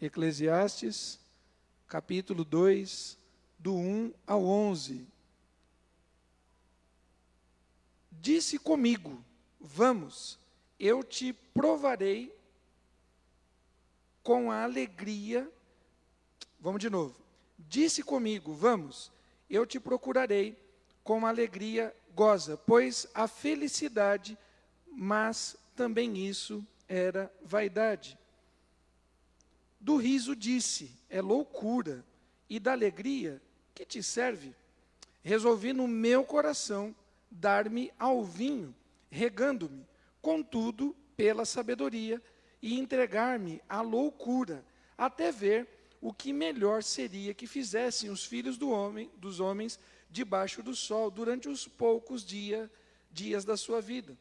Eclesiastes, capítulo 2, do 1 ao 11. Disse comigo, vamos, eu te provarei com a alegria. Vamos de novo. Disse comigo, vamos, eu te procurarei com alegria, goza, pois a felicidade, mas também isso era vaidade. Do riso disse, é loucura, e da alegria, que te serve? Resolvi no meu coração dar-me ao vinho, regando-me, contudo, pela sabedoria, e entregar-me à loucura, até ver o que melhor seria que fizessem os filhos dos homens debaixo do sol, durante os poucos dias da sua vida.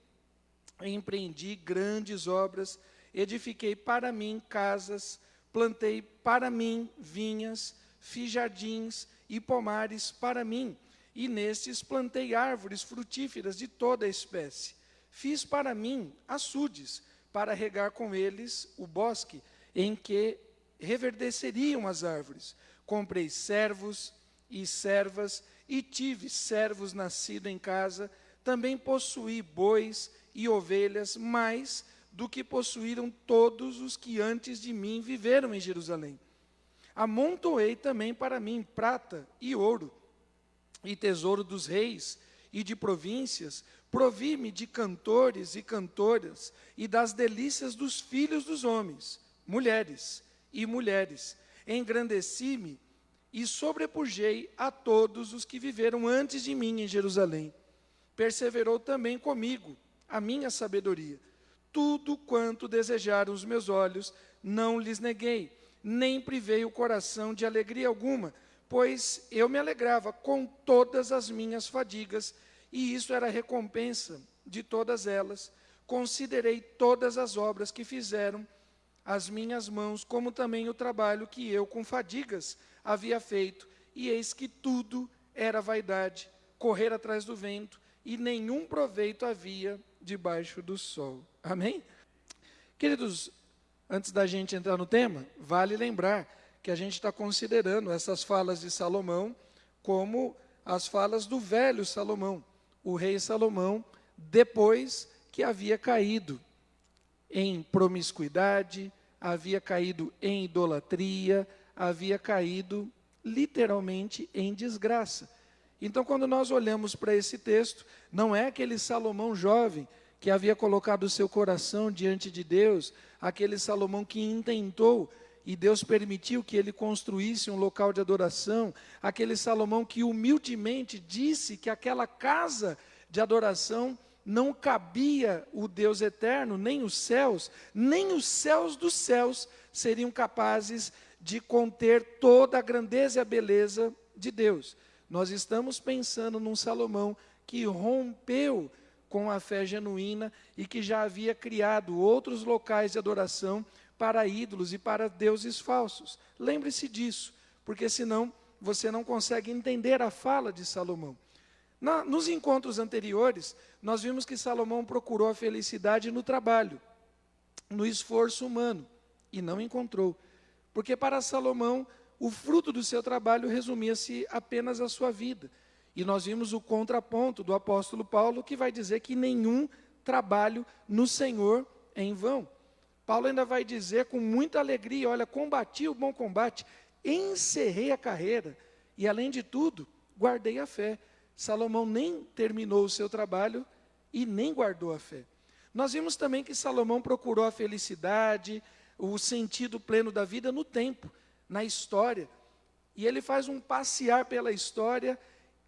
Empreendi grandes obras, edifiquei para mim casas, plantei para mim vinhas, fiz jardins e pomares para mim, e nestes plantei árvores frutíferas de toda a espécie. Fiz para mim açudes, para regar com eles o bosque, em que reverdeceriam as árvores. Comprei servos e servas, e tive servos nascidos em casa. Também possuí bois e ovelhas, mais do que possuíram todos os que antes de mim viveram em Jerusalém. Amontoei também para mim prata e ouro, e tesouro dos reis e de províncias. Provi-me de cantores e cantoras, e das delícias dos filhos dos homens, mulheres e mulheres. Engrandeci-me e sobrepujei a todos os que viveram antes de mim em Jerusalém. Perseverou também comigo a minha sabedoria. Tudo quanto desejaram os meus olhos, não lhes neguei, nem privei o coração de alegria alguma, pois eu me alegrava com todas as minhas fadigas, e isso era a recompensa de todas elas. Considerei todas as obras que fizeram as minhas mãos, como também o trabalho que eu com fadigas havia feito, e eis que tudo era vaidade, correr atrás do vento, e nenhum proveito havia debaixo do sol. Amém? Queridos, antes da gente entrar no tema, vale lembrar que a gente está considerando essas falas de Salomão como as falas do velho Salomão, o rei Salomão, depois que havia caído em promiscuidade, havia caído em idolatria, havia caído literalmente em desgraça. Então, quando nós olhamos para esse texto, não é aquele Salomão jovem que havia colocado o seu coração diante de Deus, aquele Salomão que intentou e Deus permitiu que ele construísse um local de adoração, aquele Salomão que humildemente disse que aquela casa de adoração não cabia o Deus eterno, nem os céus dos céus seriam capazes de conter toda a grandeza e a beleza de Deus. Nós estamos pensando num Salomão que rompeu com a fé genuína e que já havia criado outros locais de adoração para ídolos e para deuses falsos. Lembre-se disso, porque senão você não consegue entender a fala de Salomão. Nos encontros anteriores, nós vimos que Salomão procurou a felicidade no trabalho, no esforço humano, e não encontrou. Porque para Salomão, o fruto do seu trabalho resumia-se apenas à sua vida. E nós vimos o contraponto do apóstolo Paulo, que vai dizer que nenhum trabalho no Senhor é em vão. Paulo ainda vai dizer com muita alegria, olha, combati o bom combate, encerrei a carreira, e além de tudo, guardei a fé. Salomão nem terminou o seu trabalho e nem guardou a fé. Nós vimos também que Salomão procurou a felicidade, o sentido pleno da vida no tempo, na história. E ele faz um passear pela história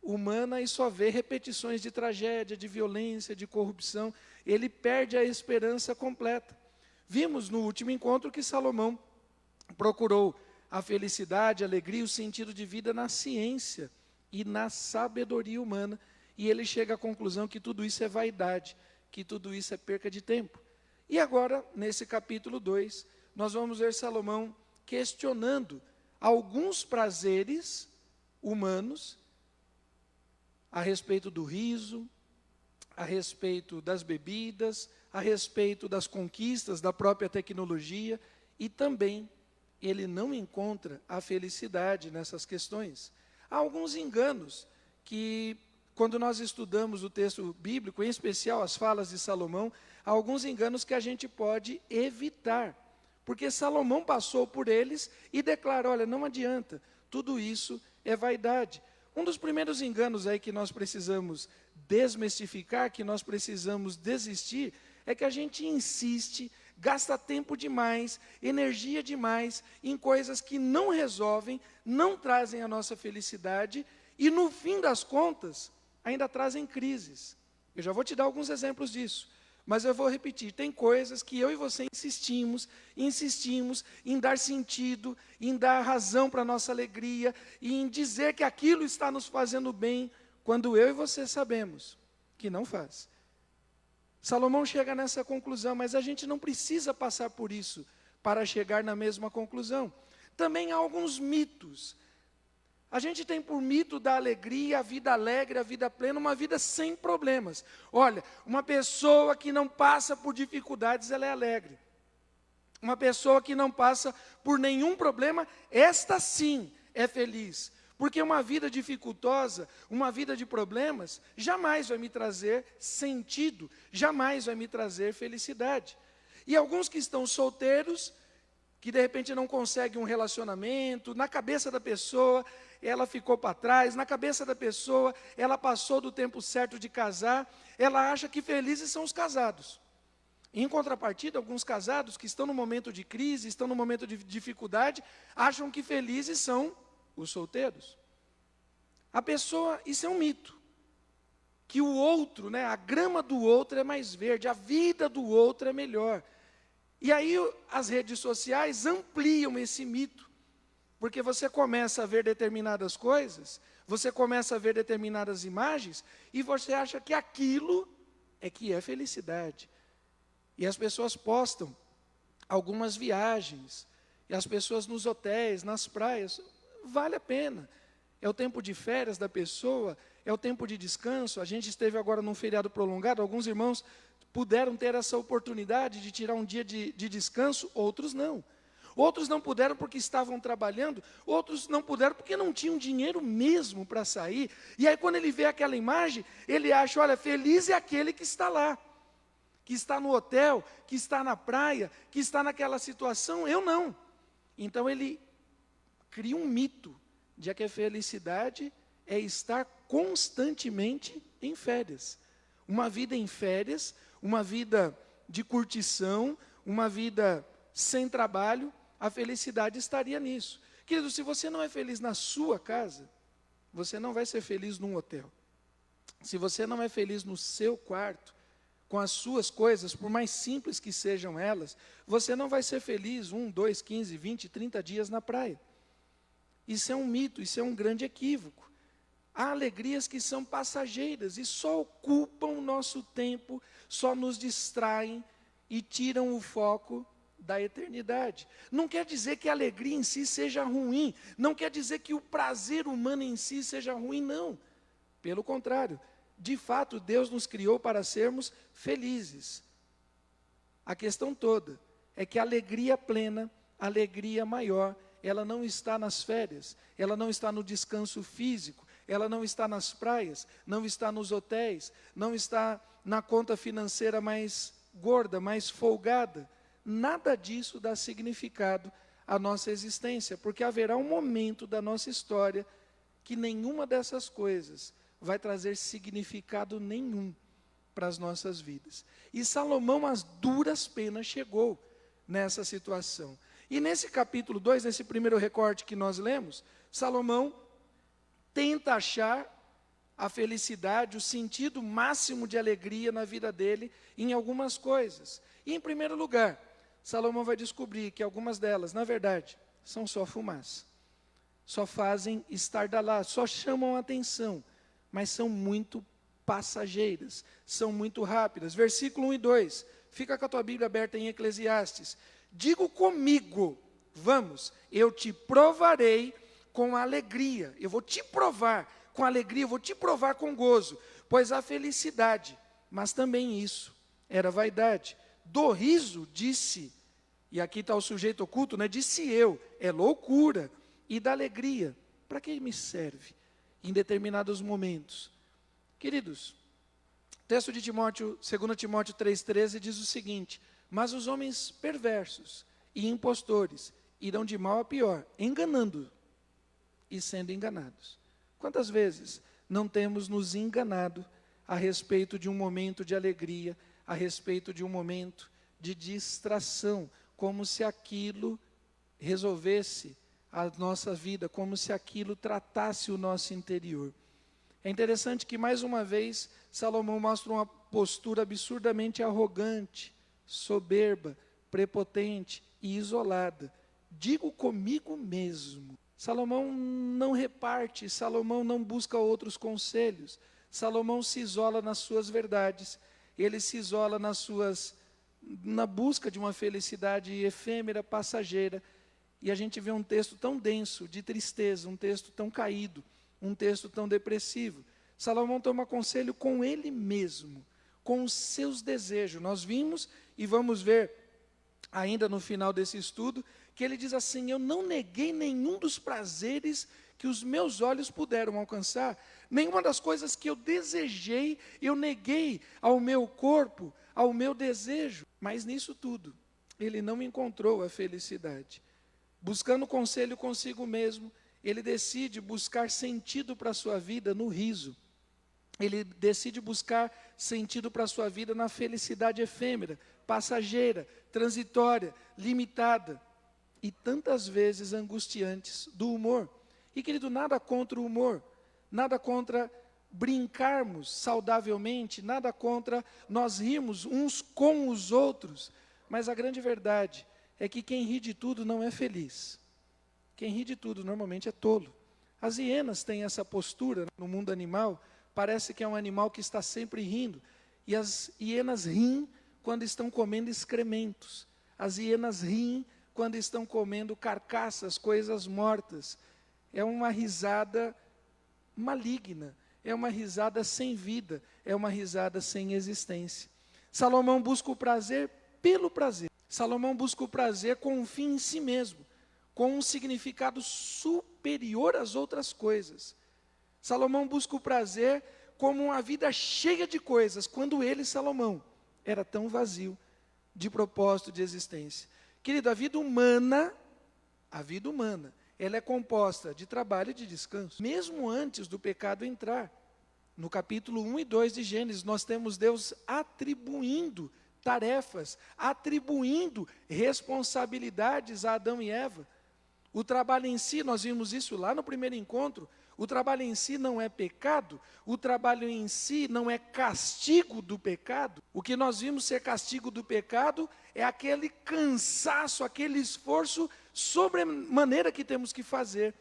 humana e só vê repetições de tragédia, de violência, de corrupção. Ele perde a esperança completa. Vimos no último encontro que Salomão procurou a felicidade, a alegria, o sentido de vida na ciência e na sabedoria humana. E ele chega à conclusão que tudo isso é vaidade, que tudo isso é perca de tempo. E agora, nesse capítulo 2, nós vamos ver Salomão questionando alguns prazeres humanos a respeito do riso, a respeito das bebidas, a respeito das conquistas da própria tecnologia e também ele não encontra a felicidade nessas questões. Há alguns enganos que, quando nós estudamos o texto bíblico, em especial as falas de Salomão, há alguns enganos que a gente pode evitar, porque Salomão passou por eles e declara, olha, não adianta, tudo isso é vaidade. Um dos primeiros enganos aí que nós precisamos desmistificar, que nós precisamos desistir, é que a gente insiste, gasta tempo demais, energia demais em coisas que não resolvem, não trazem a nossa felicidade e, no fim das contas, ainda trazem crises. Eu já vou te dar alguns exemplos disso, mas eu vou repetir, tem coisas que eu e você insistimos em dar sentido, em dar razão para a nossa alegria, e em dizer que aquilo está nos fazendo bem, quando eu e você sabemos que não faz. Salomão chega nessa conclusão, mas a gente não precisa passar por isso para chegar na mesma conclusão. Também há alguns mitos. A gente tem por mito da alegria, a vida alegre, a vida plena, uma vida sem problemas. Olha, uma pessoa que não passa por dificuldades, ela é alegre. Uma pessoa que não passa por nenhum problema, esta sim é feliz. Porque uma vida dificultosa, uma vida de problemas, jamais vai me trazer sentido, jamais vai me trazer felicidade. E alguns que estão solteiros, que de repente não conseguem um relacionamento, na cabeça da pessoa, ela ficou para trás, na cabeça da pessoa, ela passou do tempo certo de casar, ela acha que felizes são os casados. Em contrapartida, alguns casados que estão no momento de crise, estão no momento de dificuldade, acham que felizes são os solteiros. A pessoa, isso é um mito, que o outro, a grama do outro é mais verde, a vida do outro é melhor. E aí as redes sociais ampliam esse mito, porque você começa a ver determinadas coisas, você começa a ver determinadas imagens, e você acha que aquilo é que é felicidade. E as pessoas postam algumas viagens, e as pessoas nos hotéis, nas praias, vale a pena. É o tempo de férias da pessoa, é o tempo de descanso. A gente esteve agora num feriado prolongado, alguns irmãos puderam ter essa oportunidade de tirar um dia de descanso, outros não. Outros não puderam porque estavam trabalhando, outros não puderam porque não tinham dinheiro mesmo para sair. E aí quando ele vê aquela imagem, ele acha, olha, feliz é aquele que está lá, que está no hotel, que está na praia, que está naquela situação, eu não. Então ele cria um mito de que a felicidade é estar constantemente em férias. Uma vida em férias, uma vida de curtição, uma vida sem trabalho, a felicidade estaria nisso. Querido, se você não é feliz na sua casa, você não vai ser feliz num hotel. Se você não é feliz no seu quarto, com as suas coisas, por mais simples que sejam elas, você não vai ser feliz 1, 2, 15, 20, 30 dias na praia. Isso é um mito, isso é um grande equívoco. Há alegrias que são passageiras e só ocupam o nosso tempo, só nos distraem e tiram o foco da eternidade. Não quer dizer que a alegria em si seja ruim, não quer dizer que o prazer humano em si seja ruim, não. Pelo contrário, de fato, Deus nos criou para sermos felizes. A questão toda é que a alegria plena, a alegria maior, ela não está nas férias, ela não está no descanso físico, ela não está nas praias, não está nos hotéis, não está na conta financeira mais gorda, mais folgada. Nada disso dá significado à nossa existência, porque haverá um momento da nossa história que nenhuma dessas coisas vai trazer significado nenhum para as nossas vidas. E Salomão, às duras penas, chegou nessa situação. E nesse capítulo 2, nesse primeiro recorte que nós lemos, Salomão tenta achar a felicidade, o sentido máximo de alegria na vida dele em algumas coisas. E em primeiro lugar, Salomão vai descobrir que algumas delas, na verdade, são só fumaça. Só fazem estardalhaço, só chamam a atenção, mas são muito passageiras, são muito rápidas. Versículo 1 e 2, fica com a tua Bíblia aberta em Eclesiastes. Digo comigo, vamos, eu te provarei com alegria, eu vou te provar com alegria, eu vou te provar com gozo, pois há felicidade, mas também isso era vaidade. Do riso disse, E aqui está o sujeito oculto, né? Disse eu, é loucura. E da alegria, para que me serve em determinados momentos? Queridos, o texto de Timóteo, 2 Timóteo 3,13 diz o seguinte: mas os homens perversos e impostores irão de mal a pior, enganando e sendo enganados. Quantas vezes não temos nos enganado a respeito de um momento de alegria, a respeito de um momento de distração, como se aquilo resolvesse a nossa vida, como se aquilo tratasse o nosso interior. É interessante que, mais uma vez, Salomão mostra uma postura absurdamente arrogante, soberba, prepotente e isolada. Digo comigo mesmo. Salomão não reparte, Salomão não busca outros conselhos. Salomão se isola nas suas verdades, ele se isola na busca de uma felicidade efêmera, passageira. E a gente vê um texto tão denso, de tristeza, um texto tão caído, um texto tão depressivo. Salomão toma conselho com ele mesmo, com os seus desejos. Nós vimos e vamos ver ainda no final desse estudo, que ele diz assim: eu não neguei nenhum dos prazeres que os meus olhos puderam alcançar, nenhuma das coisas que eu desejei, eu neguei ao meu corpo, ao meu desejo. Mas nisso tudo, ele não encontrou a felicidade. Buscando conselho consigo mesmo, ele decide buscar sentido para a sua vida no riso. Ele decide buscar sentido para a sua vida na felicidade efêmera, passageira, transitória, limitada e tantas vezes angustiantes do humor. E, querido, nada contra o humor, nada contra brincarmos saudavelmente, nada contra nós rirmos uns com os outros, mas a grande verdade é que quem ri de tudo não é feliz. Quem ri de tudo normalmente é tolo. As hienas têm essa postura no mundo animal, parece que é um animal que está sempre rindo, e as hienas riem quando estão comendo excrementos. As hienas riem quando estão comendo carcaças, coisas mortas. É uma risada maligna, é uma risada sem vida, é uma risada sem existência. Salomão busca o prazer pelo prazer. Salomão busca o prazer com um fim em si mesmo, com um significado superior às outras coisas. Salomão busca o prazer como uma vida cheia de coisas, quando ele, Salomão, era tão vazio de propósito de existência. Querido, a vida humana, ela é composta de trabalho e de descanso. Mesmo antes do pecado entrar, no capítulo 1 e 2 de Gênesis, nós temos Deus atribuindo tarefas, atribuindo responsabilidades a Adão e Eva. O trabalho em si, nós vimos isso lá no primeiro encontro, o trabalho em si não é pecado, o trabalho em si não é castigo do pecado. O que nós vimos ser castigo do pecado é aquele cansaço, aquele esforço sobremaneira que temos que fazer.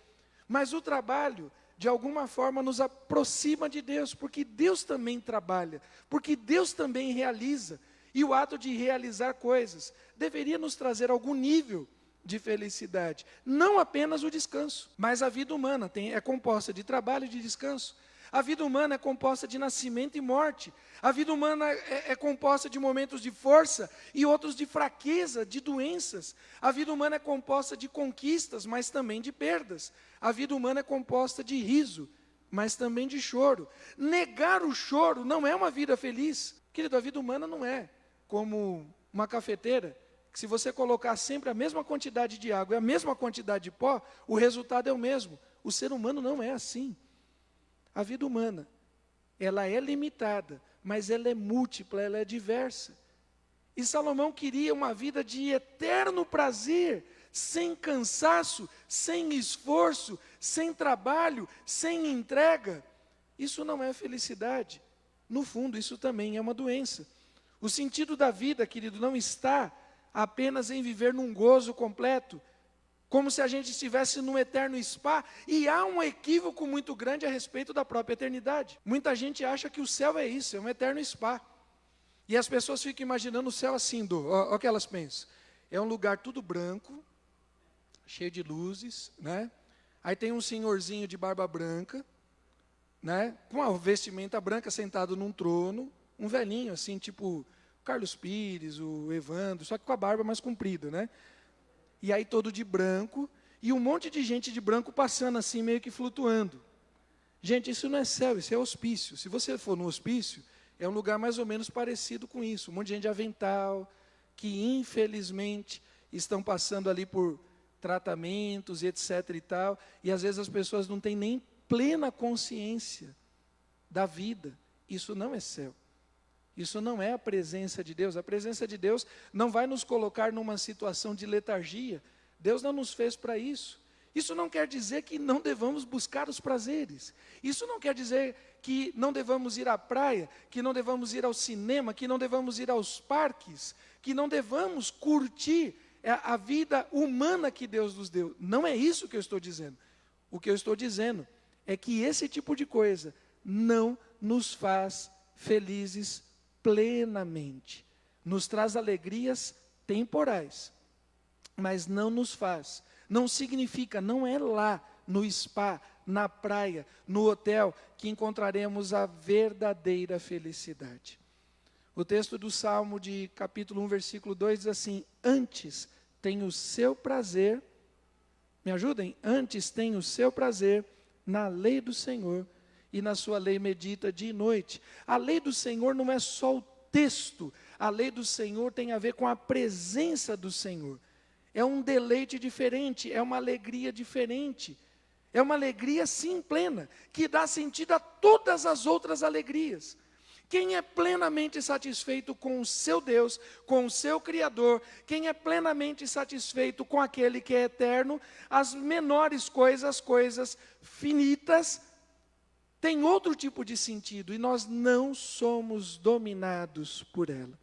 Mas o trabalho, de alguma forma, nos aproxima de Deus, porque Deus também trabalha, porque Deus também realiza. E o ato de realizar coisas deveria nos trazer algum nível de felicidade, não apenas o descanso, mas a vida humana é composta de trabalho e de descanso. A vida humana é composta de nascimento e morte. A vida humana é composta de momentos de força e outros de fraqueza, de doenças. A vida humana é composta de conquistas, mas também de perdas. A vida humana é composta de riso, mas também de choro. Negar o choro não é uma vida feliz. Querido, a vida humana não é como uma cafeteira, que se você colocar sempre a mesma quantidade de água e a mesma quantidade de pó, o resultado é o mesmo. O ser humano não é assim. A vida humana, ela é limitada, mas ela é múltipla, ela é diversa. E Salomão queria uma vida de eterno prazer, sem cansaço, sem esforço, sem trabalho, sem entrega. Isso não é felicidade. No fundo, isso também é uma doença. O sentido da vida, querido, não está apenas em viver num gozo completo, como se a gente estivesse num eterno spa, e há um equívoco muito grande a respeito da própria eternidade. Muita gente acha que o céu é isso, é um eterno spa. E as pessoas ficam imaginando o céu assim, olha o que elas pensam. É um lugar tudo branco, cheio de luzes, né? Aí tem um senhorzinho de barba branca, né? Com uma vestimenta branca sentado num trono, um velhinho assim, tipo Carlos Pires, o Evandro, só que com a barba mais comprida, né? E aí todo de branco, e um monte de gente de branco passando assim, meio que flutuando. Gente, isso não é céu, isso é hospício. Se você for no hospício, é um lugar mais ou menos parecido com isso. Um monte de gente de avental, que infelizmente estão passando ali por tratamentos e etc e tal, e às vezes as pessoas não têm nem plena consciência da vida. Isso não é céu. Isso não é a presença de Deus. A presença de Deus não vai nos colocar numa situação de letargia. Deus não nos fez para isso. Isso não quer dizer que não devamos buscar os prazeres. Isso não quer dizer que não devamos ir à praia, que não devamos ir ao cinema, que não devamos ir aos parques, que não devamos curtir a vida humana que Deus nos deu. Não é isso que eu estou dizendo. O que eu estou dizendo é que esse tipo de coisa não nos faz felizes plenamente. Nos traz alegrias temporais, mas não nos faz. Não significa, não é lá no spa, na praia, no hotel, que encontraremos a verdadeira felicidade. O texto do Salmo de capítulo 1, versículo 2 diz assim: antes tem o seu prazer, me ajudem? Antes tem o seu prazer na lei do Senhor, e na sua lei medita dia e noite. A lei do Senhor não é só o texto, a lei do Senhor tem a ver com a presença do Senhor. É um deleite diferente, é uma alegria diferente. É uma alegria sim plena, que dá sentido a todas as outras alegrias. Quem é plenamente satisfeito com o seu Deus, com o seu Criador, quem é plenamente satisfeito com aquele que é eterno, as menores coisas, as coisas finitas, tem outro tipo de sentido, e nós não somos dominados por ela.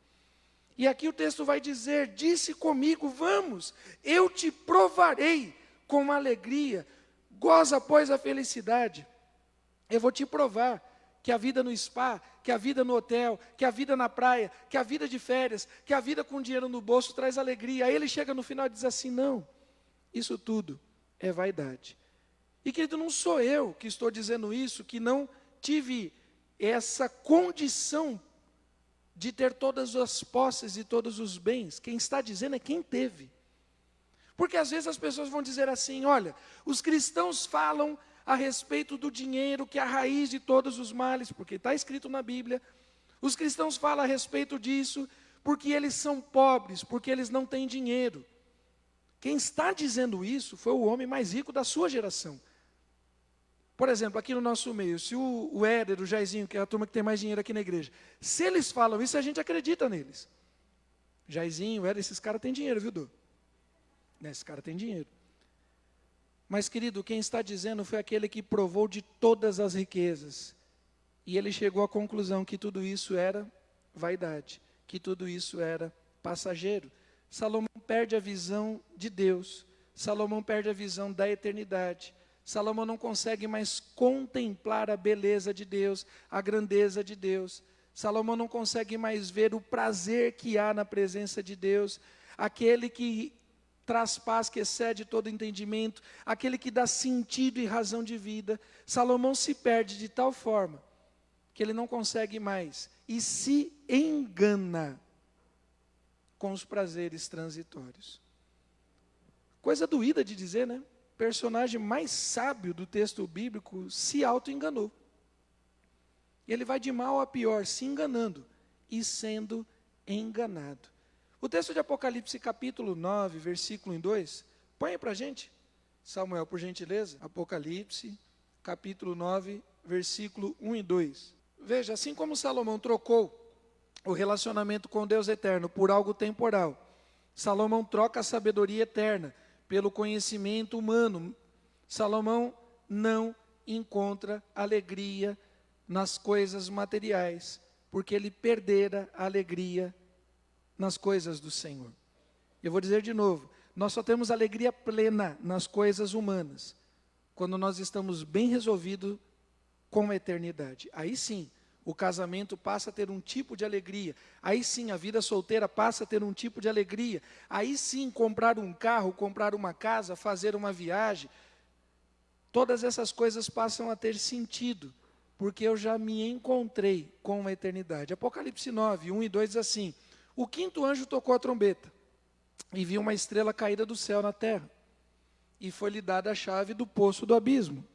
E aqui o texto vai dizer: disse comigo, vamos, eu te provarei com alegria, goza, pois, a felicidade. Eu vou te provar que a vida no spa, que a vida no hotel, que a vida na praia, que a vida de férias, que a vida com dinheiro no bolso traz alegria. Aí ele chega no final e diz assim: não, isso tudo é vaidade. E querido, não sou eu que estou dizendo isso, que não tive essa condição de ter todas as posses e todos os bens. Quem está dizendo é quem teve. Porque às vezes as pessoas vão dizer assim: olha, os cristãos falam a respeito do dinheiro, que é a raiz de todos os males, porque está escrito na Bíblia. Os cristãos falam a respeito disso porque eles são pobres, porque eles não têm dinheiro. Quem está dizendo isso foi o homem mais rico da sua geração. Por exemplo, aqui no nosso meio, se o Éder, o Jairzinho, que é a turma que tem mais dinheiro aqui na igreja, se eles falam isso, a gente acredita neles. Jairzinho, Éder, esses caras têm dinheiro, viu, Dô? Esses caras têm dinheiro. Mas, querido, quem está dizendo foi aquele que provou de todas as riquezas. E ele chegou à conclusão que tudo isso era vaidade, que tudo isso era passageiro. Salomão perde a visão de Deus. Salomão perde a visão da eternidade. Salomão não consegue mais contemplar a beleza de Deus, a grandeza de Deus. Salomão não consegue mais ver o prazer que há na presença de Deus, aquele que traz paz, que excede todo entendimento, aquele que dá sentido e razão de vida. Salomão se perde de tal forma que ele não consegue mais e se engana com os prazeres transitórios. Coisa doída de dizer, né? O personagem mais sábio do texto bíblico se auto-enganou. E ele vai de mal a pior, se enganando e sendo enganado. O texto de Apocalipse, capítulo 9, versículo 2, põe aí para a gente, Samuel, por gentileza. Apocalipse, capítulo 9, versículo 1 e 2. Veja, assim como Salomão trocou o relacionamento com Deus eterno por algo temporal, Salomão troca a sabedoria eterna pelo conhecimento humano. Salomão não encontra alegria nas coisas materiais, porque ele perdera a alegria nas coisas do Senhor. Eu vou dizer de novo, nós só temos alegria plena nas coisas humanas, quando nós estamos bem resolvidos com a eternidade. Aí sim, o casamento passa a ter um tipo de alegria. Aí sim, a vida solteira passa a ter um tipo de alegria. Aí sim, comprar um carro, comprar uma casa, fazer uma viagem, todas essas coisas passam a ter sentido, porque eu já me encontrei com a eternidade. Apocalipse 9, 1 e 2 diz assim: O quinto anjo tocou a trombeta, e viu uma estrela caída do céu na terra, e foi-lhe dada a chave do poço do abismo.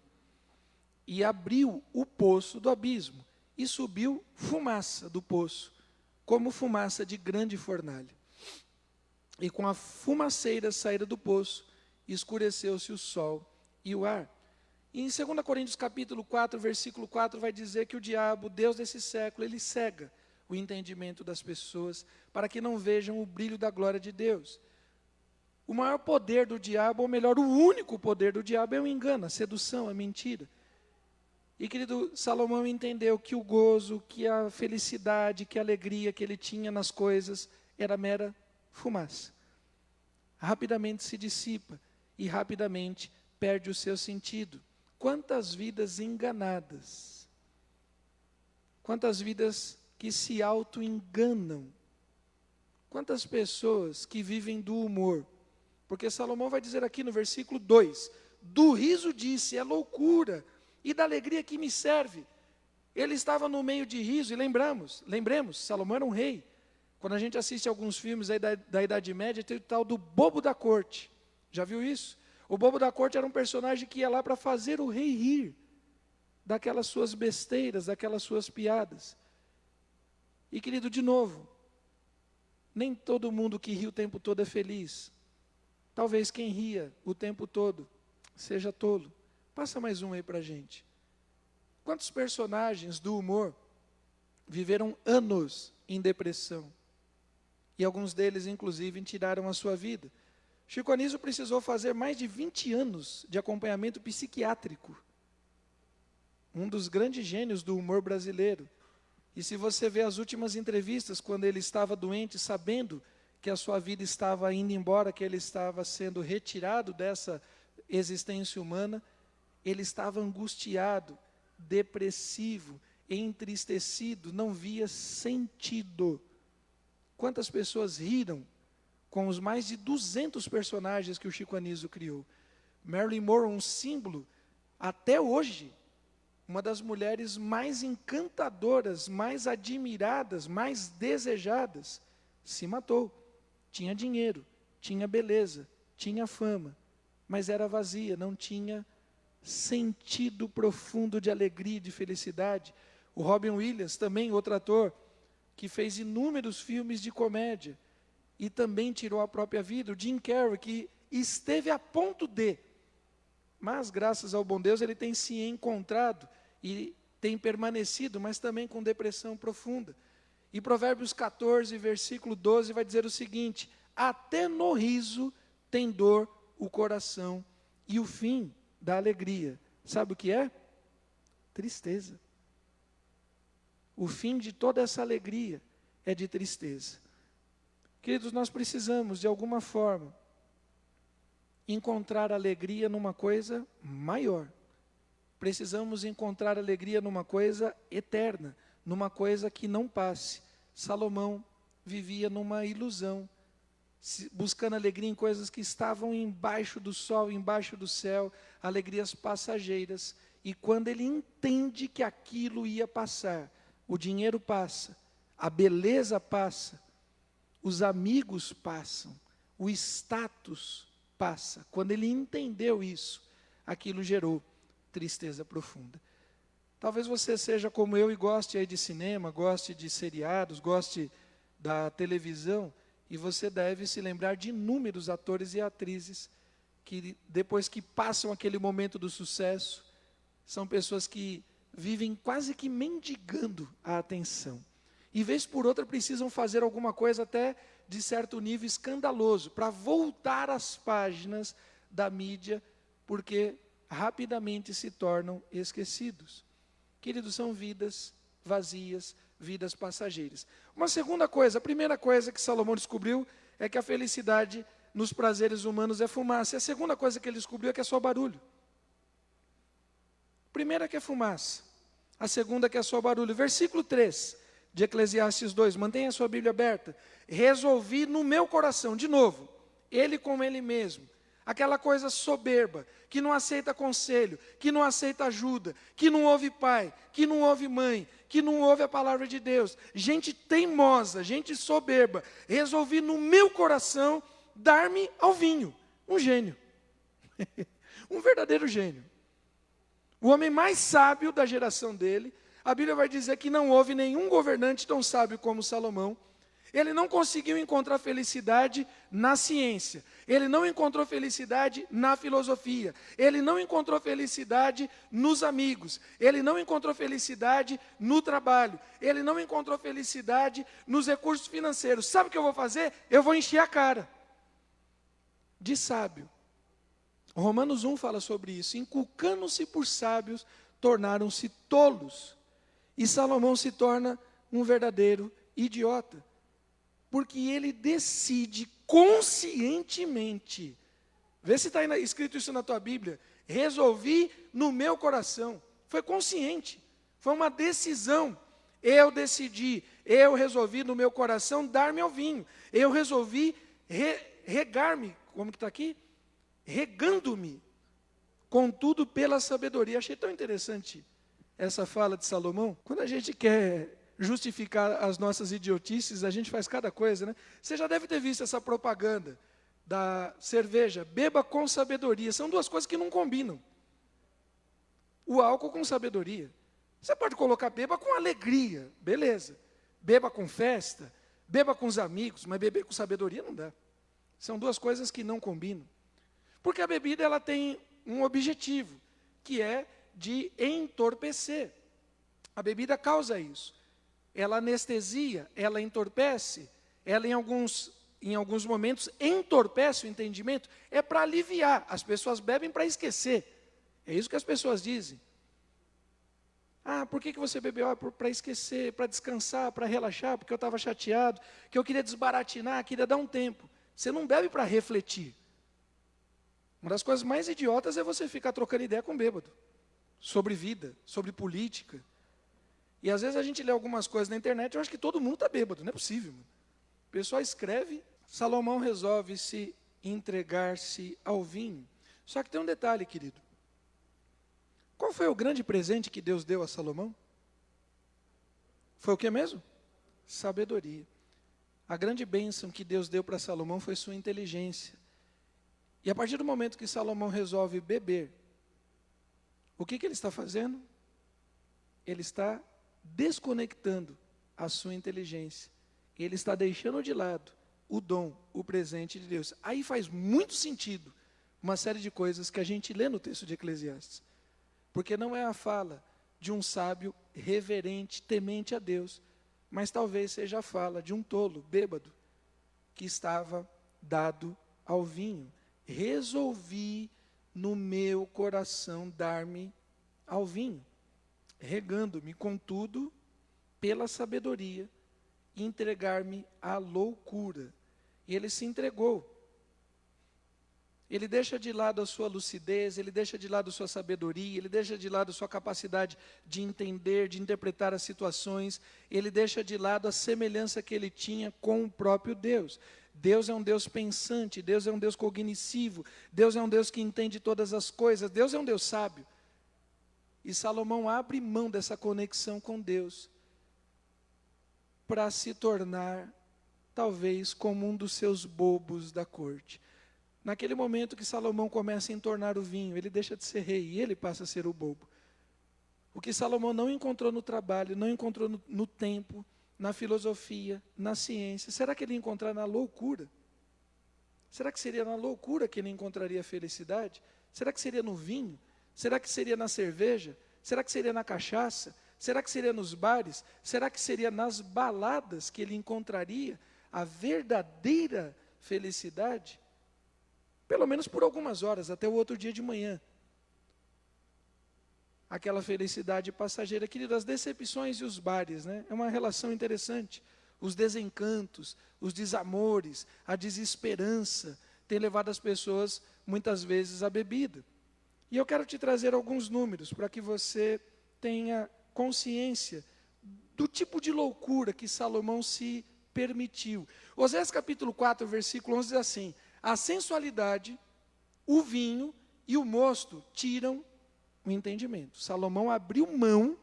E abriu o poço do abismo, e subiu fumaça do poço, como fumaça de grande fornalha. E com a fumaceira saída do poço, escureceu-se o sol e o ar. E em 2 Coríntios capítulo 4, versículo 4, vai dizer que o diabo, Deus desse século, ele cega o entendimento das pessoas, para que não vejam o brilho da glória de Deus. O maior poder do diabo, ou melhor, o único poder do diabo é o engano, a sedução, a mentira. E querido, Salomão entendeu que o gozo, que a felicidade, que a alegria que ele tinha nas coisas, era mera fumaça. Rapidamente se dissipa e rapidamente perde o seu sentido. Quantas vidas enganadas, quantas vidas que se auto-enganam, quantas pessoas que vivem do humor. Porque Salomão vai dizer aqui no versículo 2, do riso disse, é loucura, e da alegria que me serve. Ele estava no meio de riso, e lembremos, Salomão era um rei. Quando a gente assiste alguns filmes aí da Idade Média, tem o tal do bobo da corte. Já viu isso? O bobo da corte era um personagem que ia lá para fazer o rei rir daquelas suas besteiras, daquelas suas piadas. E querido, de novo, nem todo mundo que ri o tempo todo é feliz. Talvez quem ria o tempo todo seja tolo. Passa mais um aí para a gente. Quantos personagens do humor viveram anos em depressão? E alguns deles, inclusive, tiraram a sua vida. Chico Anísio precisou fazer mais de 20 anos de acompanhamento psiquiátrico. Um dos grandes gênios do humor brasileiro. E se você vê as últimas entrevistas, quando ele estava doente, sabendo que a sua vida estava indo embora, que ele estava sendo retirado dessa existência humana, ele estava angustiado, depressivo, entristecido, não via sentido. Quantas pessoas riram com os mais de 200 personagens que o Chico Anísio criou. Marilyn Monroe, um símbolo, até hoje, uma das mulheres mais encantadoras, mais admiradas, mais desejadas, se matou. Tinha dinheiro, tinha beleza, tinha fama, mas era vazia, não tinha sentido profundo de alegria e de felicidade. O Robin Williams, também outro ator, que fez inúmeros filmes de comédia, e também tirou a própria vida. O Jim Carrey, que esteve a ponto de, mas graças ao bom Deus ele tem se encontrado e tem permanecido, mas também com depressão profunda. E Provérbios 14, versículo 12 vai dizer o seguinte: até no riso tem dor o coração, e o fim da alegria, sabe o que é? Tristeza. O fim de toda essa alegria é de tristeza. Queridos, nós precisamos, de alguma forma, encontrar alegria numa coisa maior. Precisamos encontrar alegria numa coisa eterna, numa coisa que não passe. Salomão vivia numa ilusão, buscando alegria em coisas que estavam embaixo do sol, embaixo do céu, alegrias passageiras. E quando ele entende que aquilo ia passar, o dinheiro passa, a beleza passa, os amigos passam, o status passa. Quando ele entendeu isso, aquilo gerou tristeza profunda. Talvez você seja como eu e goste aí de cinema, goste de seriados, goste da televisão, e você deve se lembrar de inúmeros atores e atrizes que depois que passam aquele momento do sucesso, são pessoas que vivem quase que mendigando a atenção. E vez por outra precisam fazer alguma coisa até de certo nível escandaloso, para voltar às páginas da mídia, porque rapidamente se tornam esquecidos. Queridos, são vidas vazias, vidas passageiras. Uma segunda coisa, a primeira coisa que Salomão descobriu é que a felicidade nos prazeres humanos é fumaça. E a segunda coisa que ele descobriu é que é só barulho. A primeira é que é fumaça, a segunda é que é só barulho. Versículo 3 de Eclesiastes 2, mantenha a sua Bíblia aberta. Resolvi no meu coração, de novo, ele com ele mesmo, aquela coisa soberba, que não aceita conselho, que não aceita ajuda, que não ouve pai, que não ouve mãe, que não ouve a palavra de Deus, gente teimosa, gente soberba, resolvi no meu coração dar-me ao vinho. Um gênio. Um verdadeiro gênio. O homem mais sábio da geração dele. A Bíblia vai dizer que não houve nenhum governante tão sábio como Salomão. Ele não conseguiu encontrar felicidade na ciência. Ele não encontrou felicidade na filosofia. Ele não encontrou felicidade nos amigos. Ele não encontrou felicidade no trabalho. Ele não encontrou felicidade nos recursos financeiros. Sabe o que eu vou fazer? Eu vou encher a cara de sábio. Romanos 1 fala sobre isso. Inculcando-se por sábios, tornaram-se tolos. E Salomão se torna um verdadeiro idiota. Porque ele decide conscientemente. Vê se está escrito isso na tua Bíblia. Resolvi no meu coração. Foi consciente. Foi uma decisão. Eu decidi. Eu resolvi no meu coração dar-me ao vinho. Eu resolvi regar-me. Como que está aqui? Regando-me. Contudo pela sabedoria. Achei tão interessante essa fala de Salomão. Quando a gente quer justificar as nossas idiotices, a gente faz cada coisa, né? Você já deve ter visto essa propaganda da cerveja, beba com sabedoria. São duas coisas que não combinam. O álcool com sabedoria. Você pode colocar beba com alegria, beleza. Beba com festa, beba com os amigos, mas beber com sabedoria não dá. São duas coisas que não combinam. Porque a bebida ela tem um objetivo, que é de entorpecer. A bebida causa isso. Ela anestesia, ela entorpece, ela em alguns momentos entorpece o entendimento, é para aliviar. As pessoas bebem para esquecer. É isso que as pessoas dizem. Ah, por que você bebeu? Ah, para esquecer, para descansar, para relaxar, porque eu estava chateado, que eu queria desbaratinar, queria dar um tempo. Você não bebe para refletir. Uma das coisas mais idiotas é você ficar trocando ideia com bêbado. Sobre vida, sobre política. E às vezes a gente lê algumas coisas na internet, eu acho que todo mundo está bêbado, não é possível. Mano. O pessoal escreve, Salomão resolve se entregar-se ao vinho. Só que tem um detalhe, querido. Qual foi o grande presente que Deus deu a Salomão? Foi o que mesmo? Sabedoria. A grande bênção que Deus deu para Salomão foi sua inteligência. E a partir do momento que Salomão resolve beber, o que ele está fazendo? Ele está desconectando a sua inteligência. Ele está deixando de lado o dom, o presente de Deus. Aí faz muito sentido uma série de coisas que a gente lê no texto de Eclesiastes. Porque não é a fala de um sábio reverente, temente a Deus, mas talvez seja a fala de um tolo, bêbado, que estava dado ao vinho. Resolvi no meu coração dar-me ao vinho, regando-me, contudo, pela sabedoria, entregar-me à loucura. E ele se entregou. Ele deixa de lado a sua lucidez, ele deixa de lado a sua sabedoria, ele deixa de lado a sua capacidade de entender, de interpretar as situações, ele deixa de lado a semelhança que ele tinha com o próprio Deus. Deus é um Deus pensante, Deus é um Deus cognoscivo, Deus é um Deus que entende todas as coisas, Deus é um Deus sábio. E Salomão abre mão dessa conexão com Deus para se tornar, talvez, como um dos seus bobos da corte. Naquele momento que Salomão começa a entornar o vinho, ele deixa de ser rei e ele passa a ser o bobo. O que Salomão não encontrou no trabalho, não encontrou no tempo, na filosofia, na ciência, será que ele ia encontrar na loucura? Será que seria na loucura que ele encontraria felicidade? Será que seria no vinho? Será que seria na cerveja? Será que seria na cachaça? Será que seria nos bares? Será que seria nas baladas que ele encontraria a verdadeira felicidade? Pelo menos por algumas horas, até o outro dia de manhã. Aquela felicidade passageira. Querido, as decepções e os bares, né? É uma relação interessante. Os desencantos, os desamores, a desesperança, tem levado as pessoas, muitas vezes, à bebida. E eu quero te trazer alguns números, para que você tenha consciência do tipo de loucura que Salomão se permitiu. Osés capítulo 4, versículo 11 diz assim: a sensualidade, o vinho e o mosto tiram o entendimento. Salomão abriu mão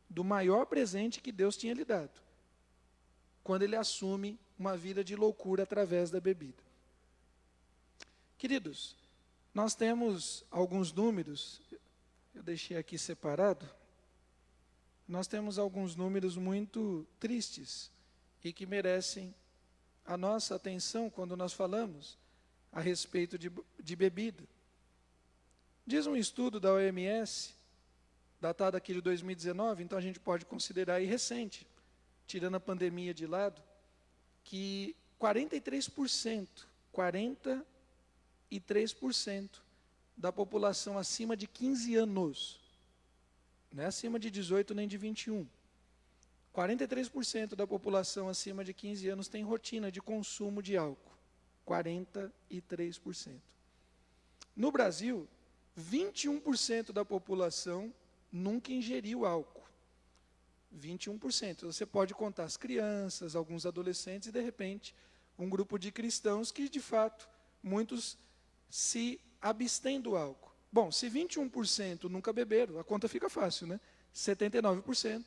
do maior presente que Deus tinha lhe dado, quando ele assume uma vida de loucura através da bebida. Queridos, nós temos alguns números, eu deixei aqui separado, nós temos alguns números muito tristes e que merecem a nossa atenção quando nós falamos a respeito de bebida. Diz um estudo da OMS, datado aqui de 2019, então a gente pode considerar aí recente, tirando a pandemia de lado, que 43% da população acima de 15 anos, não é acima de 18 nem de 21, 43% da população acima de 15 anos tem rotina de consumo de álcool. 43%. No Brasil, 21% da população nunca ingeriu álcool. 21%. Você pode contar as crianças, alguns adolescentes e, de repente, um grupo de cristãos que, de fato, muitos se abstêm do álcool. Bom, se 21% nunca beberam, a conta fica fácil, né? 79%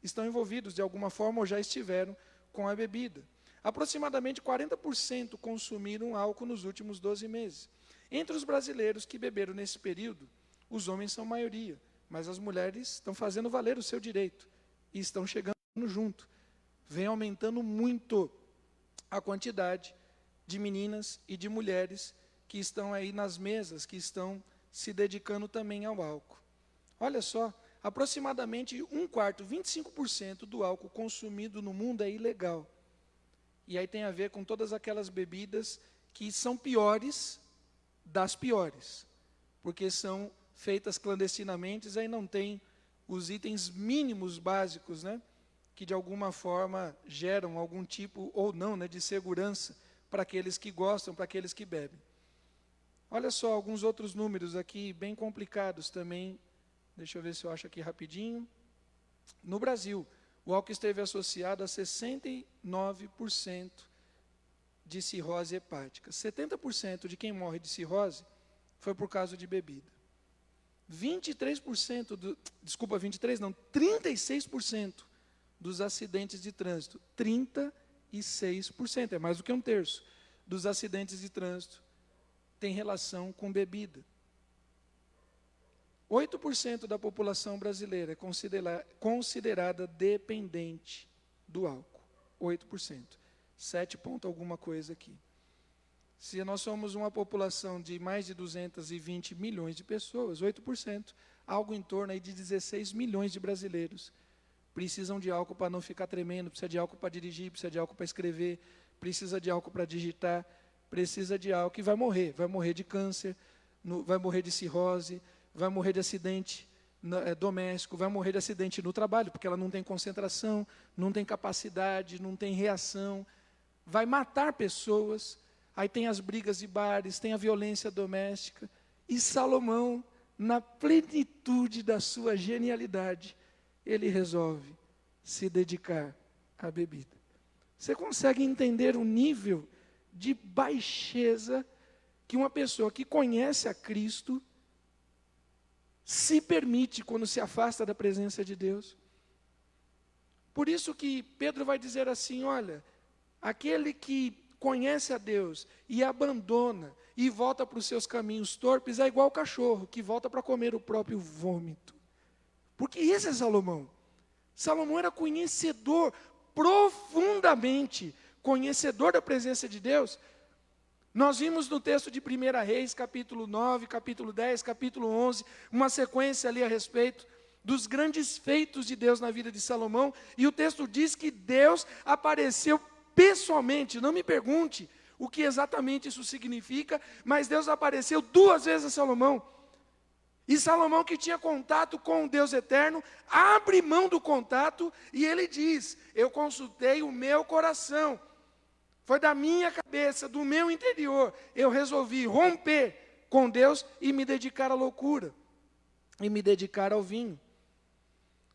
estão envolvidos de alguma forma ou já estiveram com a bebida. Aproximadamente 40% consumiram álcool nos últimos 12 meses. Entre os brasileiros que beberam nesse período, os homens são maioria, mas as mulheres estão fazendo valer o seu direito e estão chegando junto. Vem aumentando muito a quantidade de meninas e de mulheres que estão aí nas mesas, que estão se dedicando também ao álcool. Olha só, aproximadamente 1/4, 25% do álcool consumido no mundo é ilegal. E aí tem a ver com todas aquelas bebidas que são piores das piores, porque são feitas clandestinamente, e aí não tem os itens mínimos básicos, né, que de alguma forma geram algum tipo, ou não, né, de segurança para aqueles que gostam, para aqueles que bebem. Olha só, alguns outros números aqui, bem complicados também, deixa eu ver se eu acho aqui rapidinho. No Brasil, o álcool esteve associado a 69% de cirrose hepática. 70% de quem morre de cirrose foi por causa de bebida. 36% dos acidentes de trânsito, 36%, é mais do que um terço, dos acidentes de trânsito tem relação com bebida. 8% da população brasileira é considerada dependente do álcool. 8%. 7 ponto alguma coisa aqui. Se nós somos uma população de mais de 220 milhões de pessoas, 8%, algo em torno aí de 16 milhões de brasileiros precisam de álcool para não ficar tremendo, precisa de álcool para dirigir, precisa de álcool para escrever, precisa de álcool para digitar, precisa de álcool e vai morrer de câncer, vai morrer de cirrose, vai morrer de acidente doméstico, vai morrer de acidente no trabalho, porque ela não tem concentração, não tem capacidade, não tem reação, vai matar pessoas. Aí tem as brigas de bares, tem a violência doméstica. E Salomão, na plenitude da sua genialidade, ele resolve se dedicar à bebida. Você consegue entender o nível de baixeza que uma pessoa que conhece a Cristo se permite quando se afasta da presença de Deus? Por isso que Pedro vai dizer assim, olha, aquele que conhece a Deus e abandona e volta para os seus caminhos torpes é igual o cachorro que volta para comer o próprio vômito. Porque esse é Salomão. Salomão era conhecedor, profundamente conhecedor da presença de Deus. Nós vimos no texto de 1 Reis, capítulo 9, capítulo 10, capítulo 11, uma sequência ali a respeito dos grandes feitos de Deus na vida de Salomão, e o texto diz que Deus apareceu pessoalmente. Não me pergunte o que exatamente isso significa, mas Deus apareceu 2 vezes a Salomão. E Salomão, que tinha contato com o Deus eterno, abre mão do contato e ele diz, eu consultei o meu coração, foi da minha cabeça, do meu interior, eu resolvi romper com Deus e me dedicar à loucura, e me dedicar ao vinho.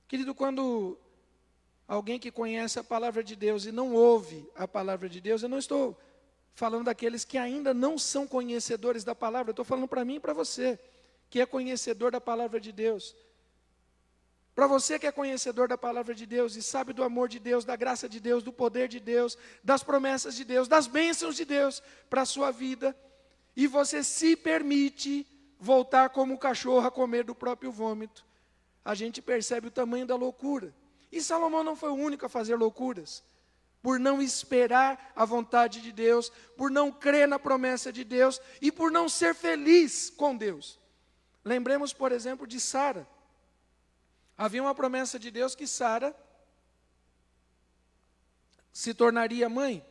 Querido, quando alguém que conhece a palavra de Deus e não ouve a palavra de Deus, eu não estou falando daqueles que ainda não são conhecedores da palavra, eu estou falando para mim e para você, que é conhecedor da palavra de Deus. Para você que é conhecedor da palavra de Deus e sabe do amor de Deus, da graça de Deus, do poder de Deus, das promessas de Deus, das bênçãos de Deus para a sua vida, e você se permite voltar como um cachorro a comer do próprio vômito, a gente percebe o tamanho da loucura. E Salomão não foi o único a fazer loucuras, por não esperar a vontade de Deus, por não crer na promessa de Deus e por não ser feliz com Deus. Lembremos, por exemplo, de Sara. Havia uma promessa de Deus que Sara se tornaria mãe.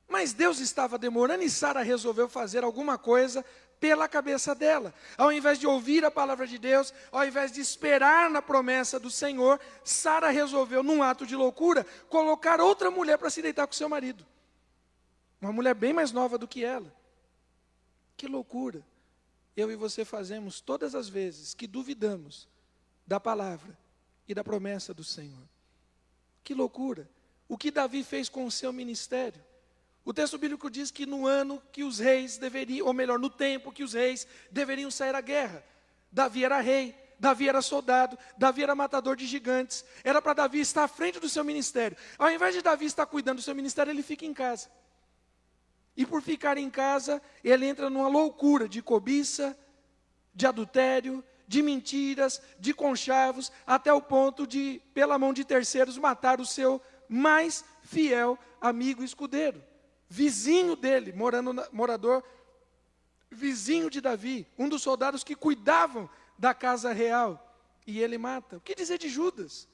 Mas Deus estava demorando e Sara resolveu fazer alguma coisa pela cabeça dela. Ao invés de ouvir a palavra de Deus, ao invés de esperar na promessa do Senhor, Sara resolveu, num ato de loucura, colocar outra mulher para se deitar com seu marido. Uma mulher bem mais nova do que ela. Que loucura. Eu e você fazemos todas as vezes que duvidamos da palavra e da promessa do Senhor. Que loucura. O que Davi fez com o seu ministério. O texto bíblico diz que no ano que os reis deveriam, ou melhor, no tempo que os reis deveriam sair à guerra, Davi era rei, Davi era soldado, Davi era matador de gigantes, era para Davi estar à frente do seu ministério. Ao invés de Davi estar cuidando do seu ministério, ele fica em casa. E por ficar em casa, ele entra numa loucura de cobiça, de adultério, de mentiras, de conchavos, até o ponto de, pela mão de terceiros, matar o seu mais fiel amigo e escudeiro. Vizinho dele, morador, vizinho de Davi, um dos soldados que cuidavam da casa real, e ele mata. O que dizer de Judas?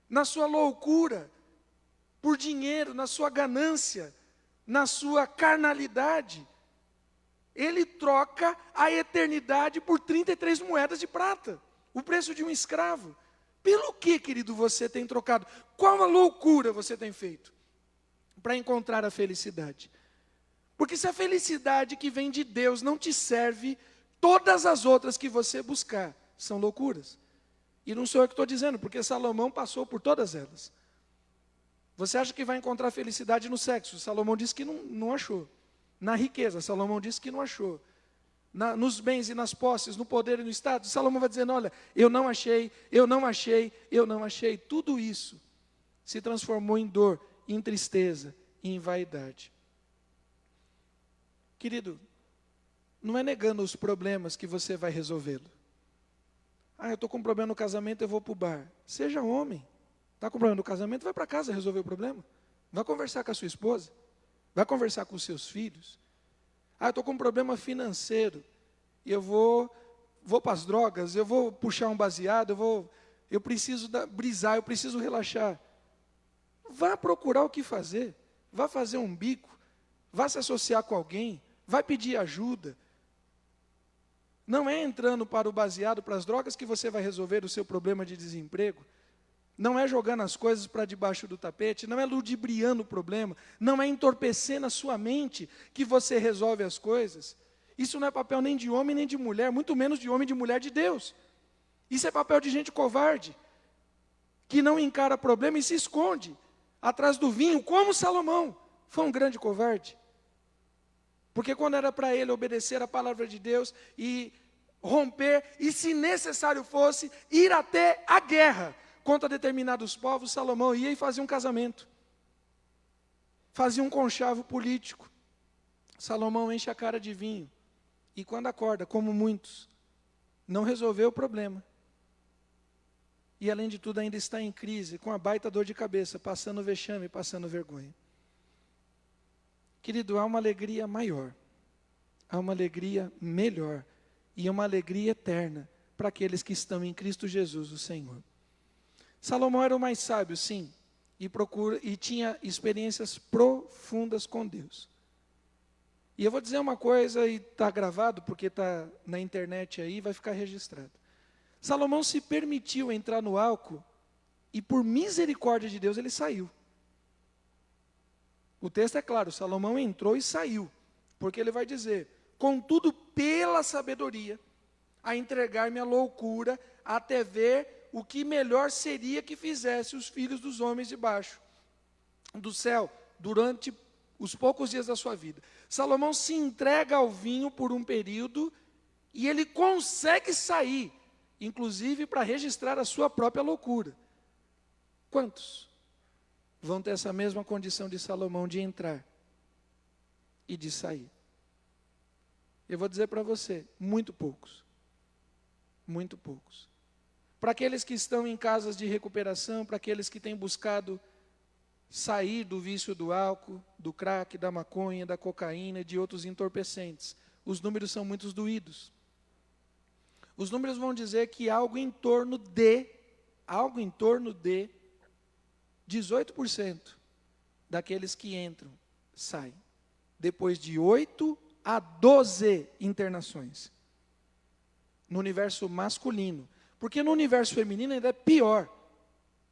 Na sua loucura, por dinheiro, na sua ganância, na sua carnalidade, ele troca a eternidade por 33 moedas de prata, o preço de um escravo. Pelo que, querido, você tem trocado? Qual a loucura você tem feito para encontrar a felicidade? Porque se a felicidade que vem de Deus não te serve, todas as outras que você buscar são loucuras. E não sou eu que estou dizendo, porque Salomão passou por todas elas. Você acha que vai encontrar felicidade no sexo? Salomão disse que não achou. Na riqueza, Salomão disse que não achou. Nos bens e nas posses, no poder e no estado, Salomão vai dizendo, olha, eu não achei, eu não achei, eu não achei. Tudo isso se transformou em dor, em tristeza e em vaidade. Querido, não é negando os problemas que você vai resolvê-lo. Eu estou com um problema no casamento, eu vou para o bar. Seja homem. Está com problema no casamento, vai para casa resolver o problema. Vai conversar com a sua esposa. Vai conversar com os seus filhos. Eu estou com um problema financeiro. Eu vou para as drogas, eu vou puxar um baseado, eu preciso brisar, eu preciso relaxar. Vá procurar o que fazer. Vá fazer um bico. Vá se associar com alguém. Vai pedir ajuda. Não é entrando para o baseado, para as drogas, que você vai resolver o seu problema de desemprego. Não é jogando as coisas para debaixo do tapete, não é ludibriando o problema, não é entorpecendo a sua mente que você resolve as coisas. Isso não é papel nem de homem nem de mulher, muito menos de homem e de mulher de Deus. Isso é papel de gente covarde, que não encara problema e se esconde atrás do vinho, como Salomão. Foi um grande covarde. Porque quando era para ele obedecer a palavra de Deus e romper, e se necessário fosse, ir até a guerra contra determinados povos, Salomão ia e fazia um casamento. Fazia um conchavo político. Salomão enche a cara de vinho. E quando acorda, como muitos, não resolveu o problema. E além de tudo ainda está em crise, com a baita dor de cabeça, passando vexame, passando vergonha. Querido, há uma alegria maior. Há uma alegria melhor. E uma alegria eterna para aqueles que estão em Cristo Jesus, o Senhor. Salomão era o mais sábio, sim, e tinha experiências profundas com Deus. E eu vou dizer uma coisa, e está gravado, porque está na internet aí, vai ficar registrado. Salomão se permitiu entrar no álcool, e por misericórdia de Deus ele saiu. O texto é claro, Salomão entrou e saiu, porque ele vai dizer, contudo pela sabedoria, a entregar-me à loucura, até ver o que melhor seria que fizesse os filhos dos homens debaixo do céu, durante os poucos dias da sua vida. Salomão se entrega ao vinho por um período, e ele consegue sair, inclusive para registrar a sua própria loucura. Quantos vão ter essa mesma condição de Salomão de entrar e de sair? Eu vou dizer para você, muito poucos. Muito poucos. Para aqueles que estão em casas de recuperação, para aqueles que têm buscado sair do vício do álcool, do crack, da maconha, da cocaína e de outros entorpecentes, os números são muito doídos. Os números vão dizer que algo em torno de 18% daqueles que entram, saem. Depois de 8 a 12 internações. No universo masculino. Porque no universo feminino ainda é pior.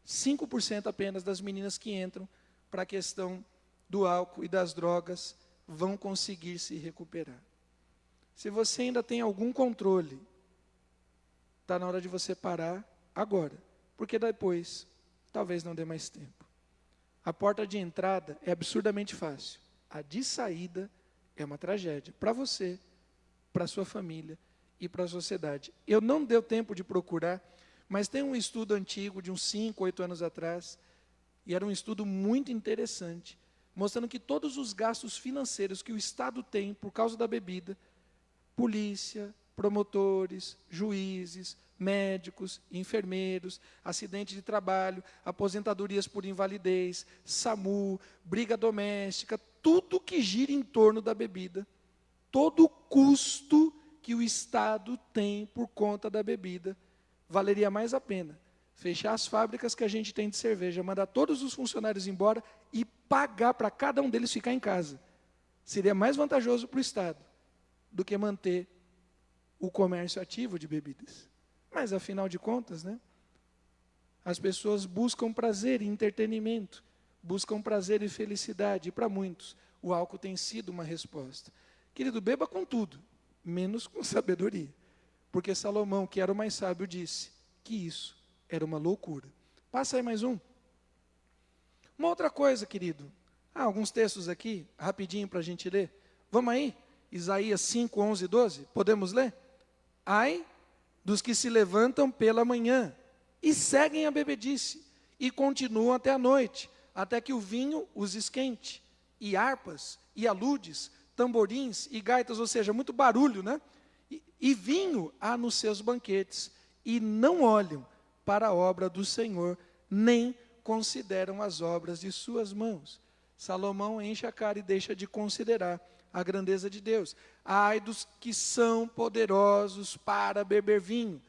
5% apenas das meninas que entram para a questão do álcool e das drogas vão conseguir se recuperar. Se você ainda tem algum controle, está na hora de você parar agora. Porque depois, talvez não dê mais tempo. A porta de entrada é absurdamente fácil. A de saída é uma tragédia. Para você, para a sua família e para a sociedade. Eu não deu tempo de procurar, mas tem um estudo antigo, de uns 5, 8 anos atrás, e era um estudo muito interessante, mostrando que todos os gastos financeiros que o Estado tem por causa da bebida, polícia, promotores, juízes, médicos, enfermeiros, acidente de trabalho, aposentadorias por invalidez, SAMU, briga doméstica, tudo que gira em torno da bebida, todo o custo que o Estado tem por conta da bebida, valeria mais a pena fechar as fábricas que a gente tem de cerveja, mandar todos os funcionários embora e pagar para cada um deles ficar em casa. Seria mais vantajoso para o Estado do que manter o comércio ativo de bebidas. Mas, afinal de contas, né, as pessoas buscam prazer e entretenimento, buscam prazer e felicidade, e para muitos o álcool tem sido uma resposta. Querido, beba com tudo, menos com sabedoria. Porque Salomão, que era o mais sábio, disse que isso era uma loucura. Passa aí mais um. Uma outra coisa, querido. Alguns textos aqui, rapidinho para a gente ler. Vamos aí? Isaías 5, 11 e 12. Podemos ler? Ai dos que se levantam pela manhã e seguem a bebedice e continuam até a noite, até que o vinho os esquente. E harpas, e aludes, tamborins e gaitas, ou seja, muito barulho, né? E vinho há nos seus banquetes, e não olham para a obra do Senhor, nem consideram as obras de suas mãos. Salomão enche a cara e deixa de considerar a grandeza de Deus. Ai dos que são poderosos para beber vinho,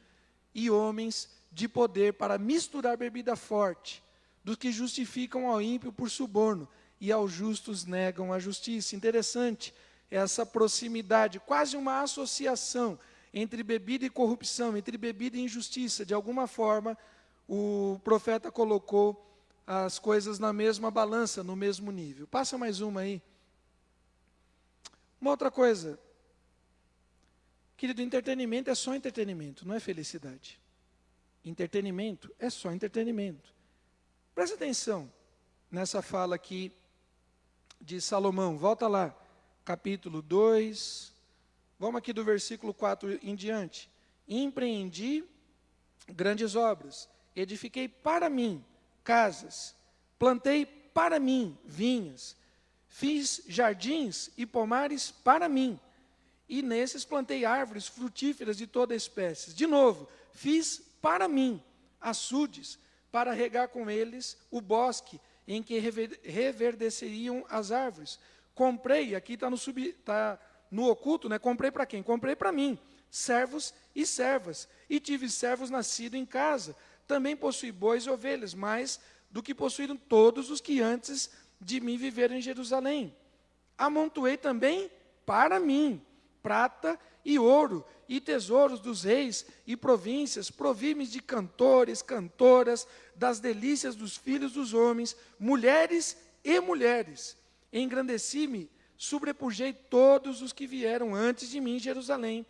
e homens de poder para misturar bebida forte, dos que justificam ao ímpio por suborno, e aos justos negam a justiça. Interessante essa proximidade, quase uma associação entre bebida e corrupção, entre bebida e injustiça. De alguma forma, o profeta colocou as coisas na mesma balança, no mesmo nível. Passa mais uma aí. Uma outra coisa. Querido, entretenimento é só entretenimento, não é felicidade. Entretenimento é só entretenimento. Presta atenção nessa fala aqui de Salomão. Volta lá, capítulo 2. Vamos aqui do versículo 4 em diante. Empreendi grandes obras, edifiquei para mim casas, plantei para mim vinhas, fiz jardins e pomares para mim, e nesses plantei árvores frutíferas de toda espécie. De novo, fiz para mim açudes, para regar com eles o bosque, em que reverdeceriam as árvores. Comprei, aqui está no oculto, né? Comprei para quem? Comprei para mim, servos e servas, e tive servos nascidos em casa. Também possuí bois e ovelhas, mais do que possuíram todos os que antes de mim viveram em Jerusalém. Amontoei também para mim prata e ouro, e tesouros dos reis e províncias, provi-me de cantores, cantoras, das delícias dos filhos dos homens, mulheres e mulheres. Engrandeci-me, sobrepujei todos os que vieram antes de mim em Jerusalém.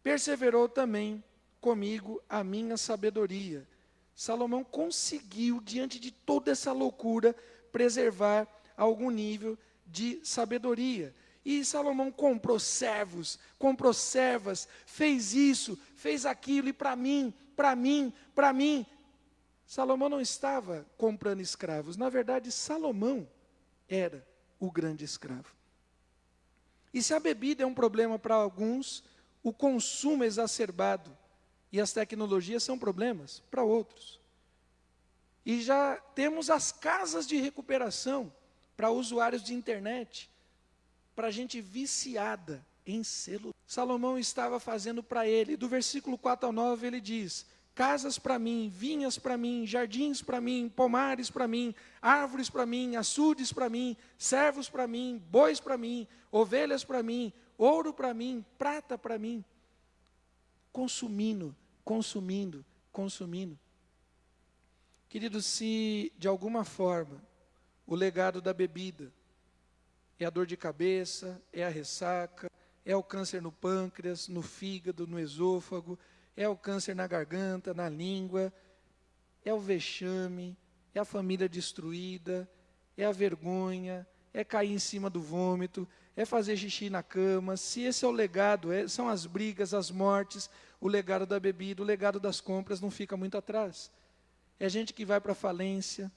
Perseverou também comigo a minha sabedoria. Salomão conseguiu, diante de toda essa loucura, preservar algum nível de sabedoria. E Salomão comprou servos, comprou servas, fez isso, fez aquilo, e para mim. Salomão não estava comprando escravos. Na verdade, Salomão era o grande escravo. E se a bebida é um problema para alguns, o consumo exacerbado e as tecnologias são problemas para outros. E já temos as casas de recuperação para usuários de internet, para gente viciada em celular. Salomão estava fazendo para ele, do versículo 4 ao 9 ele diz: casas para mim, vinhas para mim, jardins para mim, pomares para mim, árvores para mim, açudes para mim, servos para mim, bois para mim, ovelhas para mim, ouro para mim, prata para mim. Consumindo. Queridos, se de alguma forma o legado da bebida é a dor de cabeça, é a ressaca, é o câncer no pâncreas, no fígado, no esôfago, é o câncer na garganta, na língua, é o vexame, é a família destruída, é a vergonha, é cair em cima do vômito, é fazer xixi na cama. Se esse é o legado, são as brigas, as mortes, o legado da bebida, o legado das compras não fica muito atrás. É gente que vai para a falência,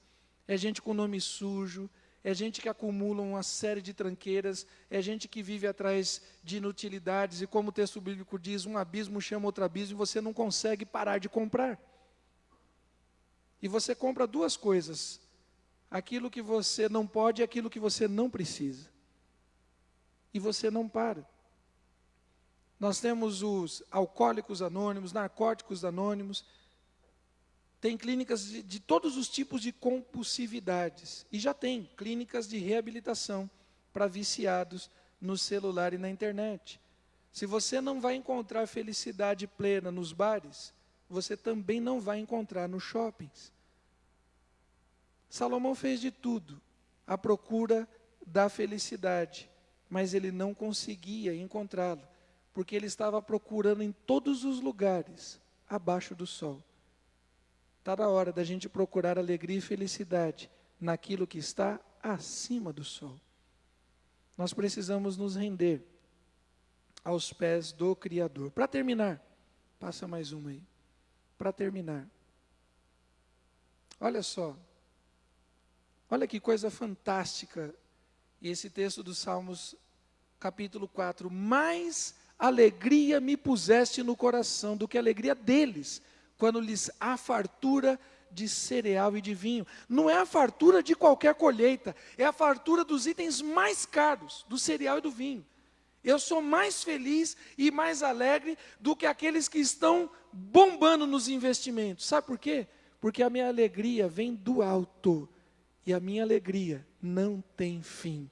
é gente com nome sujo, é gente que acumula uma série de tranqueiras, é gente que vive atrás de inutilidades, e como o texto bíblico diz, um abismo chama outro abismo, e você não consegue parar de comprar. E você compra duas coisas: aquilo que você não pode e aquilo que você não precisa. E você não para. Nós temos os alcoólicos anônimos, narcóticos anônimos, tem clínicas de todos os tipos de compulsividades. E já tem clínicas de reabilitação para viciados no celular e na internet. Se você não vai encontrar felicidade plena nos bares, você também não vai encontrar nos shoppings. Salomão fez de tudo à procura da felicidade, mas ele não conseguia encontrá-lo, porque ele estava procurando em todos os lugares, abaixo do sol. Está na hora da gente procurar alegria e felicidade naquilo que está acima do sol. Nós precisamos nos render aos pés do Criador. Para terminar, passa mais uma aí. Para terminar, olha só, olha que coisa fantástica esse texto dos Salmos, capítulo 4. Mais alegria me puseste no coração do que a alegria deles, quando lhes há fartura de cereal e de vinho. Não é a fartura de qualquer colheita, é a fartura dos itens mais caros, do cereal e do vinho. Eu sou mais feliz e mais alegre do que aqueles que estão bombando nos investimentos. Sabe por quê? Porque a minha alegria vem do alto, e a minha alegria não tem fim.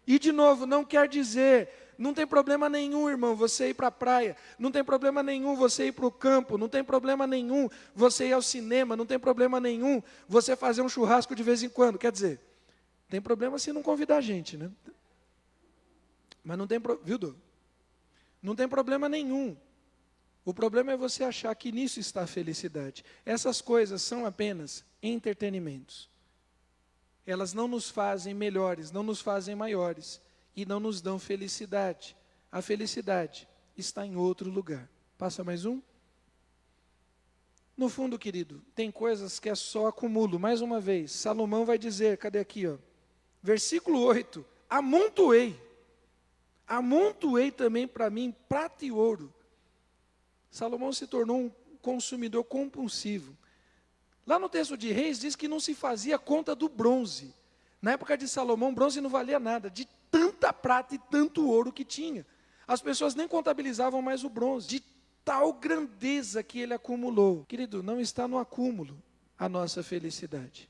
E de novo, não quer dizer, não tem problema nenhum, irmão, você ir para a praia, não tem problema nenhum você ir para o campo, não tem problema nenhum você ir ao cinema, não tem problema nenhum você fazer um churrasco de vez em quando. Quer dizer, tem problema se não convidar a gente, né? Mas não tem, viu, Dô? Não tem problema nenhum. O problema é você achar que nisso está a felicidade. Essas coisas são apenas entretenimentos. Elas não nos fazem melhores, não nos fazem maiores e não nos dão felicidade. A felicidade está em outro lugar. Passa mais um. No fundo, querido, tem coisas que é só acumulo. Mais uma vez, Salomão vai dizer, cadê aqui, ó? Versículo 8, amontoei também para mim prata e ouro. Salomão se tornou um consumidor compulsivo. Lá no texto de Reis diz que não se fazia conta do bronze. Na época de Salomão, bronze não valia nada, de tanta prata e tanto ouro que tinha. As pessoas nem contabilizavam mais o bronze, de tal grandeza que ele acumulou. Querido, não está no acúmulo a nossa felicidade.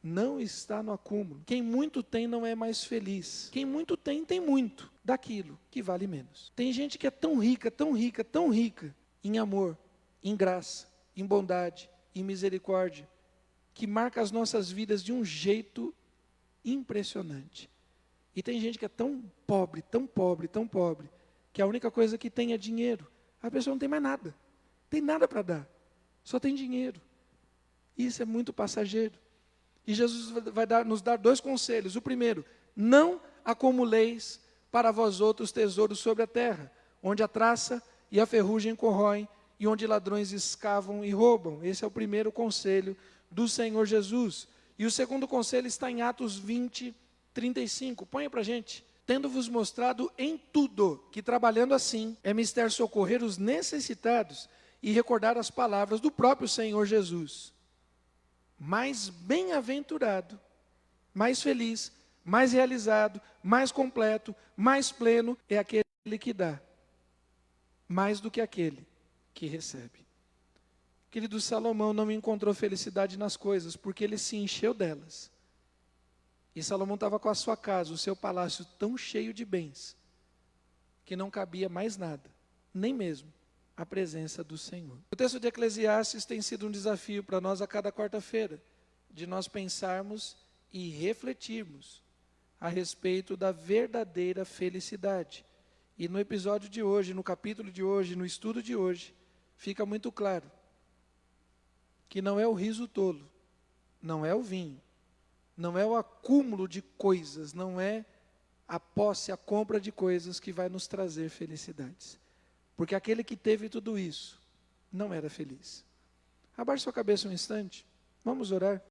Não está no acúmulo. Quem muito tem não é mais feliz. Quem muito tem, tem muito daquilo que vale menos. Tem gente que é tão rica, tão rica, tão rica em amor, em graça, em bondade, em misericórdia, que marca as nossas vidas de um jeito impressionante. E tem gente que é tão pobre, que a única coisa que tem é dinheiro. A pessoa não tem mais nada, tem nada para dar, só tem dinheiro. Isso é muito passageiro. E Jesus vai nos dar dois conselhos. O primeiro, não acumuleis para vós outros tesouros sobre a terra, onde a traça e a ferrugem corroem, e onde ladrões escavam e roubam. Esse é o primeiro conselho do Senhor Jesus. E o segundo conselho está em Atos 20, 35. Põe para a gente. Tendo-vos mostrado em tudo que trabalhando assim é mister socorrer os necessitados e recordar as palavras do próprio Senhor Jesus. Mais bem-aventurado, mais feliz, mais realizado, mais completo, mais pleno é aquele que dá, mais do que aquele que recebe. Querido, Salomão não encontrou felicidade nas coisas, porque ele se encheu delas. E Salomão estava com a sua casa, o seu palácio tão cheio de bens, que não cabia mais nada, nem mesmo a presença do Senhor. O texto de Eclesiastes tem sido um desafio para nós a cada quarta-feira, de nós pensarmos e refletirmos a respeito da verdadeira felicidade. E no episódio de hoje, no capítulo de hoje, no estudo de hoje, fica muito claro que não é o riso tolo, não é o vinho, não é o acúmulo de coisas, não é a posse, a compra de coisas que vai nos trazer felicidades. Porque aquele que teve tudo isso não era feliz. Abaixe sua cabeça um instante, vamos orar.